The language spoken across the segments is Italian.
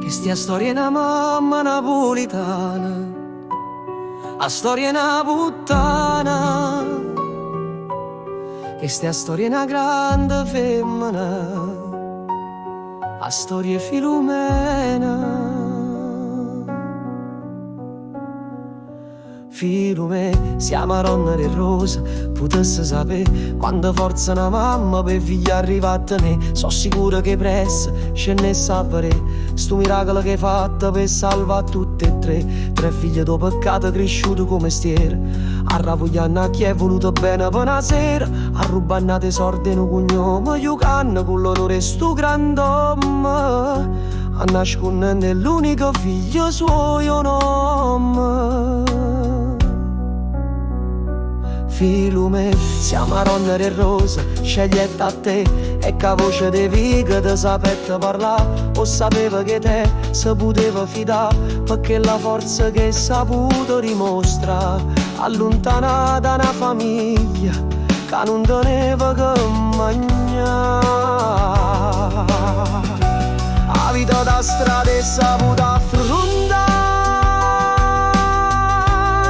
Questa storia è una mamma napolitana, la storia è una puttana. Questa storia è una grande femmina, la storia è Filumena. Filume, siamo a Ronna e Rosa, potesse sapere quanta forza una mamma per figli arrivati a me. So sicuro che presto ce ne sapere sto miracolo che hai fatto per salvare tutte e tre figli do peccato cresciuti come stiere. A ravogliare a chi è voluto bene per una sera, a rubare tesoro di un cognome giocando con l'onore sto grand'uomo, a nascondere l'unico figlio suo nome. Filume, siamo a Ronna e Rosa, scegliete a te, e che voce di viga ti sapete parlare, o sapeva che te si poteva fidare, perché la forza che hai saputo dimostra, allontanata una famiglia, che non teneva che mangiare. La vita da strada è saputa affrontare,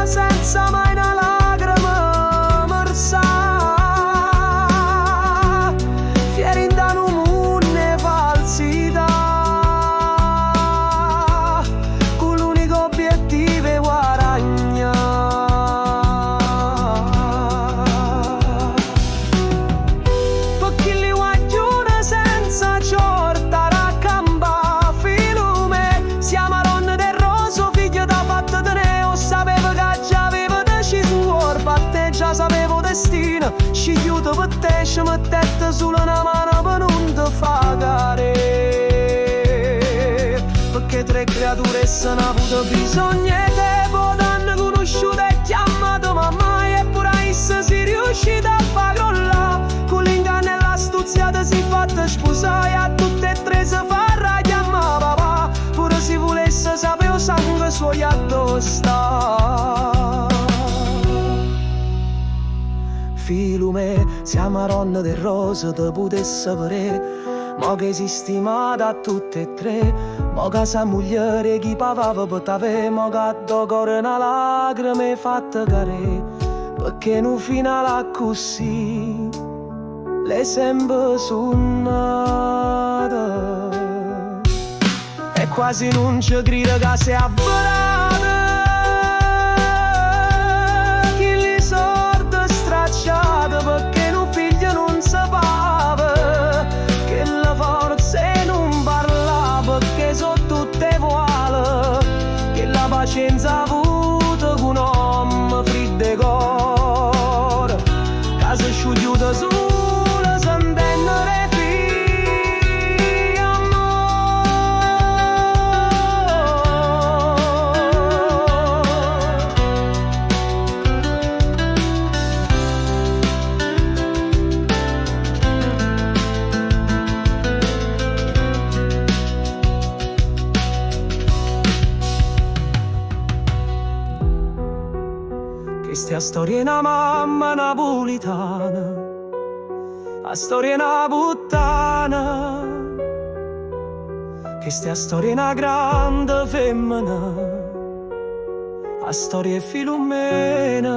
senza mai una ci aiuto per te, ci mettete sulla una mano per non ti fagare, perché tre creature se ne ha avuto bisogno e te potranno conosciute e chiamate mamma, e pure a essa si riuscite a far crollare, con l'inganno e l'astuzia ti si fatta sposare, e a tutte e tre si farà chiamare papà, pure se volesse sapere il sangue suo addosso. Filume, siamo a Ronna e Rosa, te potesse sapere, mo che si stimata a tutte e tre, mo che sa moglie chi pavava per t'avere, mo che do cuore una lacrima e fatta care, perché non finale così, le sempre suonata, e quasi non ci credo che sia avverata. Perché un figlio non sapeva che la forza non parlava, perché sono tutte uguali, che la pazienza avuta con un uomo freddo e cuore, che si sciugliuta sola sentendo le figlie questa storia è una mamma napolitana, la storia è una puttana, questa storia è una grande femmina, la storia è Filumena.